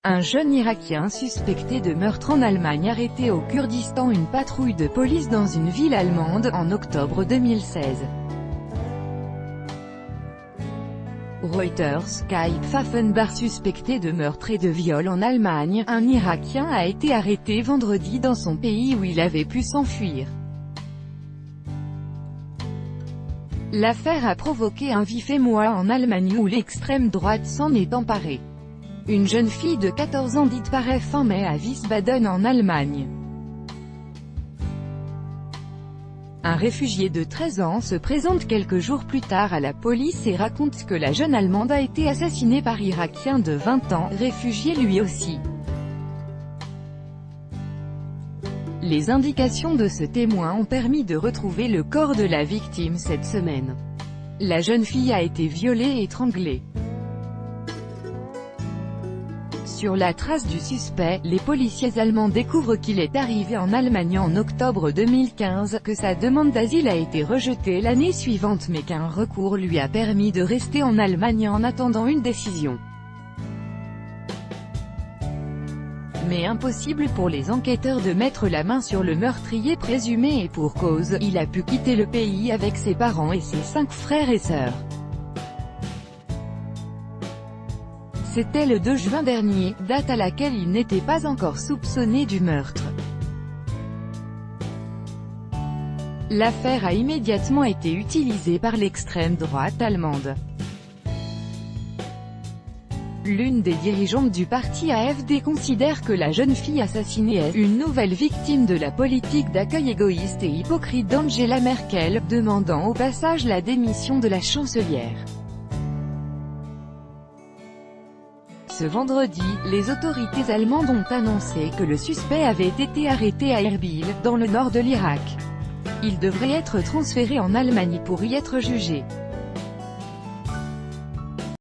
Un jeune Irakien suspecté de meurtre en Allemagne arrêté au Kurdistan. Une patrouille de police dans une ville allemande, en octobre 2016. Reuters, Kai Pfaffenbach suspecté de meurtre et de viol en Allemagne. Un Irakien a été arrêté vendredi dans son pays où il avait pu s'enfuir. L'affaire a provoqué un vif émoi en Allemagne où l'extrême droite s'en est emparée. Une jeune fille de 14 ans disparaît fin mai à Wiesbaden en Allemagne. Un réfugié de 13 ans se présente quelques jours plus tard à la police et raconte que la jeune Allemande a été assassinée par Irakien de 20 ans, réfugié lui aussi. Les indications de ce témoin ont permis de retrouver le corps de la victime cette semaine. La jeune fille a été violée et étranglée. Sur la trace du suspect, les policiers allemands découvrent qu'il est arrivé en Allemagne en octobre 2015, que sa demande d'asile a été rejetée l'année suivante mais qu'un recours lui a permis de rester en Allemagne en attendant une décision. Mais impossible pour les enquêteurs de mettre la main sur le meurtrier présumé et pour cause, il a pu quitter le pays avec ses parents et ses 5 frères et sœurs. C'était le 2 juin dernier, date à laquelle il n'était pas encore soupçonné du meurtre. L'affaire a immédiatement été utilisée par l'extrême droite allemande. L'une des dirigeantes du parti AfD considère que la jeune fille assassinée est une nouvelle victime de la politique d'accueil égoïste et hypocrite d'Angela Merkel, demandant au passage la démission de la chancelière. Ce vendredi, les autorités allemandes ont annoncé que le suspect avait été arrêté à Erbil, dans le nord de l'Irak. Il devrait être transféré en Allemagne pour y être jugé.